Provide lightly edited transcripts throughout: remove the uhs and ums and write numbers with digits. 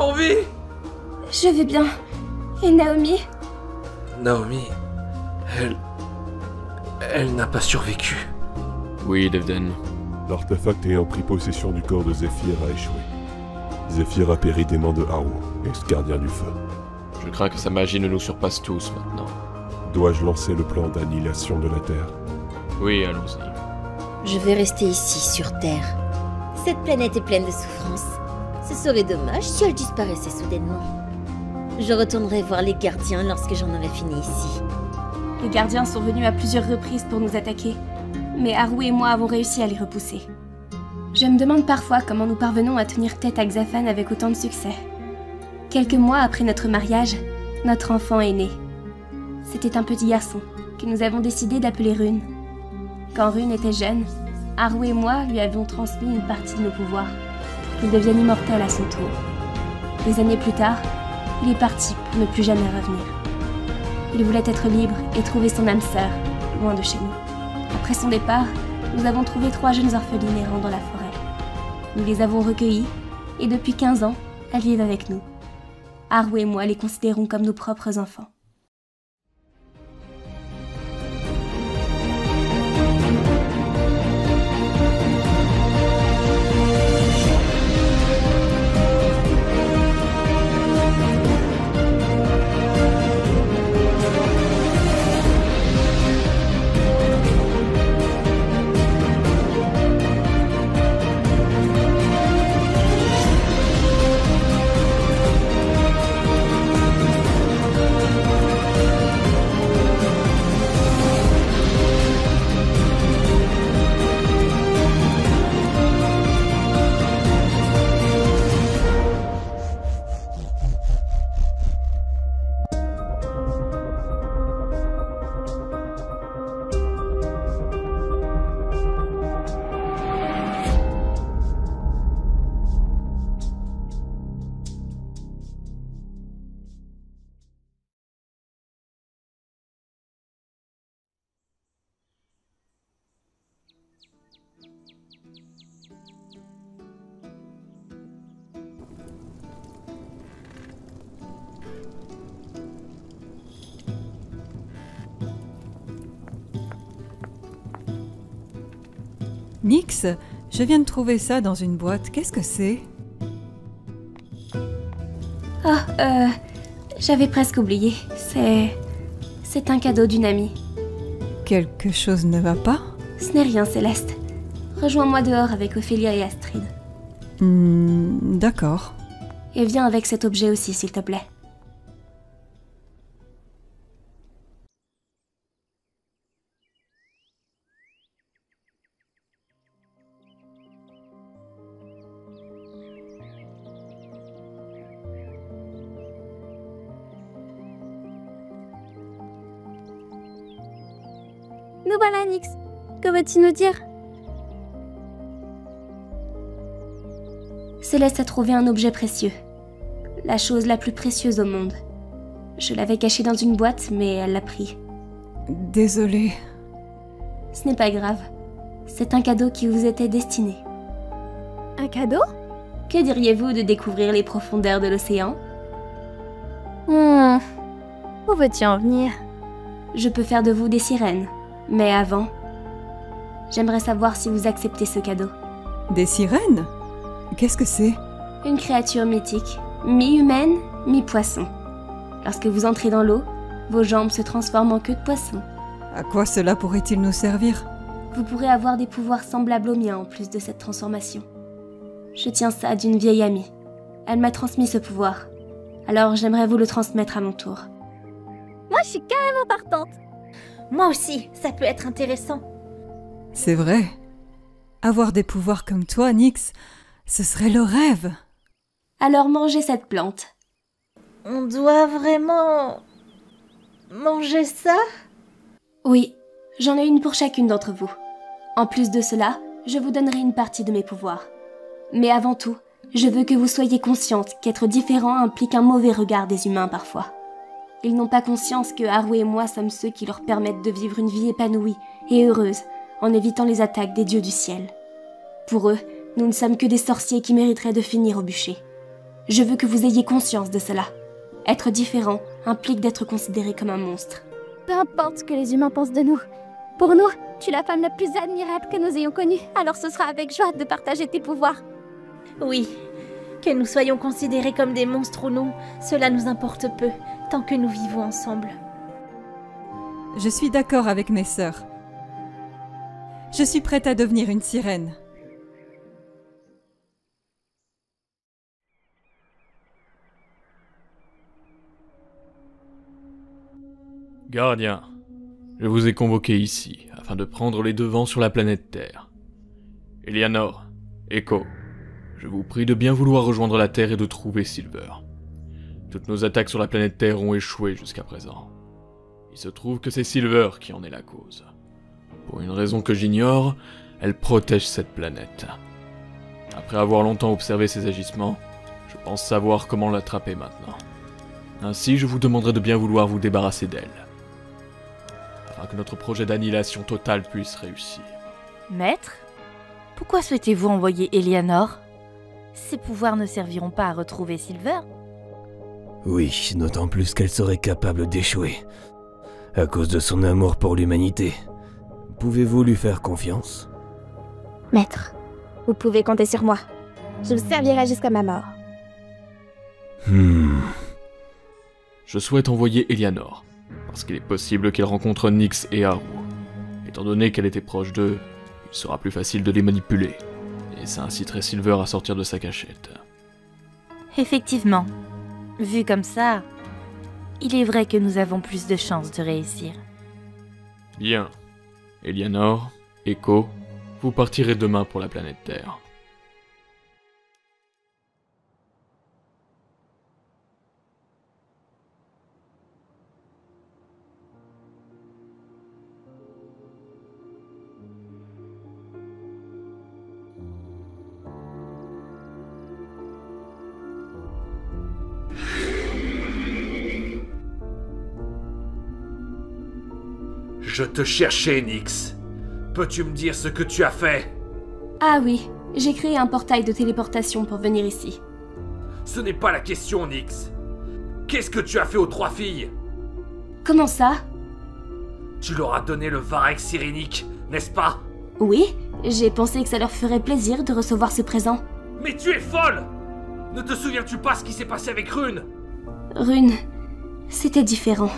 en vie? Je vais bien. Et Naomi? Naomi... Elle n'a pas survécu. Oui, Devden. L'artefact ayant pris possession du corps de Zéphyr a échoué. Zéphyr a péri des mains de Haru, ex-gardien du feu. Je crains que sa magie ne nous surpasse tous maintenant. Dois-je lancer le plan d'annihilation de la Terre? Oui, allons-y. Je vais rester ici, sur Terre. Cette planète est pleine de souffrances. Ce serait dommage si elle disparaissait soudainement. Je retournerai voir les gardiens lorsque j'en aurai fini ici. Les gardiens sont venus à plusieurs reprises pour nous attaquer, mais Haru et moi avons réussi à les repousser. Je me demande parfois comment nous parvenons à tenir tête à Xaphan avec autant de succès. Quelques mois après notre mariage, notre enfant est né. C'était un petit garçon que nous avons décidé d'appeler Rune. Quand Rune était jeune, Haru et moi lui avions transmis une partie de nos pouvoirs pour qu'il devienne immortel à son tour. Des années plus tard, il est parti pour ne plus jamais revenir. Il voulait être libre et trouver son âme sœur, loin de chez nous. Après son départ, nous avavons trouvé 3 jeunes orphelines errant dans la forêt. Nous les avons recueillies, et depuis 15 ans, elles vivent avec nous. Haru et moi les considérons comme nos propres enfants. Nyx, je viens de trouver ça dans une boîte. Qu'est-ce que c'est? J'avais presque oublié. C'est un cadeau d'une amie. Quelque chose ne va pas? Ce n'est rien, Céleste. Rejoins-moi dehors avec Ophélia et Astrid. D'accord. Et viens avec cet objet aussi, s'il te plaît. Nous voilà, Nyx. Que veux-tu nous dire? Céleste a trouvé un objet précieux. La chose la plus précieuse au monde. Je l'avais caché dans une boîte, mais elle l'a pris. Désolée. Ce n'est pas grave. C'est un cadeau qui vous était destiné. Un cadeau? Que diriez-vous de découvrir les profondeurs de l'océan? Où veux-tu en venir? Je peux faire de vous des sirènes. Mais avant, j'aimerais savoir si vous acceptez ce cadeau. Des sirènes? Qu'est-ce que c'est? Une créature mythique, mi-humaine, mi-poisson. Lorsque vous entrez dans l'eau, vos jambes se transforment en queue de poisson. À quoi cela pourrait-il nous servir? Vous pourrez avoir des pouvoirs semblables aux miens en plus de cette transformation. Je tiens ça d'une vieille amie. Elle m'a transmis ce pouvoir. Alors j'aimerais vous le transmettre à mon tour. Moi, je suis carrément partante. Moi aussi, ça peut être intéressant. C'est vrai. Avoir des pouvoirs comme toi, Nyx, ce serait le rêve. Alors mangez cette plante. On doit vraiment... manger ça? Oui, j'en ai une pour chacune d'entre vous. En plus de cela, je vous donnerai une partie de mes pouvoirs. Mais avant tout, je veux que vous soyez consciente qu'être différent implique un mauvais regard des humains parfois. Ils n'ont pas conscience que Haru et moi sommes ceux qui leur permettent de vivre une vie épanouie et heureuse en évitant les attaques des dieux du ciel. Pour eux, nous ne sommes que des sorciers qui mériteraient de finir au bûcher. Je veux que vous ayez conscience de cela. Être différent implique d'être considéré comme un monstre. Peu importe ce que les humains pensent de nous. Pour nous, tu es la femme la plus admirable que nous ayons connue, alors ce sera avec joie de partager tes pouvoirs. Oui, que nous soyons considérés comme des monstres ou non, cela nous importe peu, tant que nous vivons ensemble. Je suis d'accord avec mes sœurs. Je suis prête à devenir une sirène. Gardien, je vous ai convoqué ici afin de prendre les devants sur la planète Terre. Eleanor, Echo, je vous prie de bien vouloir rejoindre la Terre et de trouver Silver. Toutes nos attaques sur la planète Terre ont échoué jusqu'à présent. Il se trouve que c'est Silver qui en est la cause. Pour une raison que j'ignore, elle protège cette planète. Après avoir longtemps observé ses agissements, je pense savoir comment l'attraper maintenant. Ainsi, je vous demanderai de bien vouloir vous débarrasser d'elle, afin que notre projet d'annihilation totale puisse réussir. Maître, pourquoi souhaitez-vous envoyer Eleanor? Ses pouvoirs ne serviront pas à retrouver Silver? Oui, d'autant plus qu'elle serait capable d'échouer, à cause de son amour pour l'humanité. Pouvez-vous lui faire confiance? Maître, vous pouvez compter sur moi. Je vous servirai jusqu'à ma mort. Je souhaite envoyer Eleanor, parce qu'il est possible qu'elle rencontre Nyx et Haru. Étant donné qu'elle était proche d'eux, il sera plus facile de les manipuler, et ça inciterait Silver à sortir de sa cachette. Effectivement. Vu comme ça, il est vrai que nous avons plus de chances de réussir. Bien. Eleanor, Echo, vous partirez demain pour la planète Terre. Je te cherchais, Nyx. Peux-tu me dire ce que tu as fait? Ah oui, j'ai créé un portail de téléportation pour venir ici. Ce n'est pas la question, Nyx. Qu'est-ce que tu as fait aux 3 filles? Comment ça? Tu leur as donné le Varex sirénique, n'est-ce pas? Oui, j'ai pensé que ça leur ferait plaisir de recevoir ce présent. Mais tu es folle! Ne te souviens-tu pas ce qui s'est passé avec Rune? Rune, c'était différent.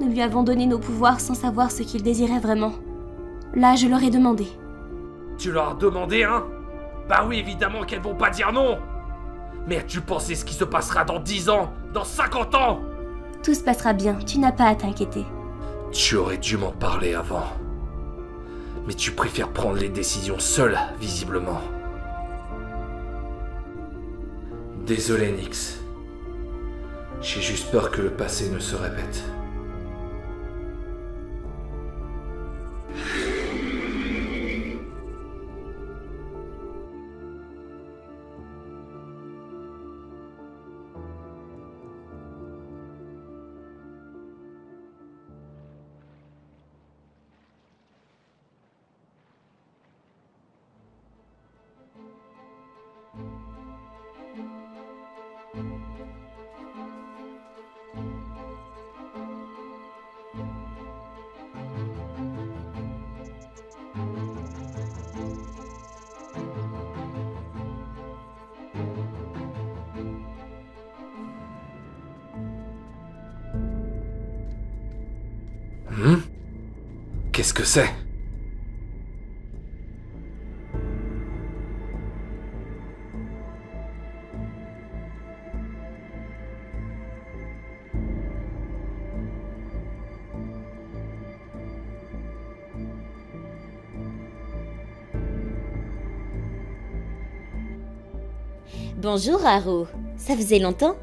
Nous lui avons donné nos pouvoirs sans savoir ce qu'il désirait vraiment. Là, je leur ai demandé. Tu leur as demandé, hein? Bah oui, évidemment qu'elles vont pas dire non! Mais as-tu pensé ce qui se passera dans 10 ans? Dans 50 ans? Tout se passera bien, tu n'as pas à t'inquiéter. Tu aurais dû m'en parler avant. Mais tu préfères prendre les décisions seule, visiblement. Désolé, Nyx. J'ai juste peur que le passé ne se répète. Qu'est-ce que c'est? Bonjour Haru, ça faisait longtemps?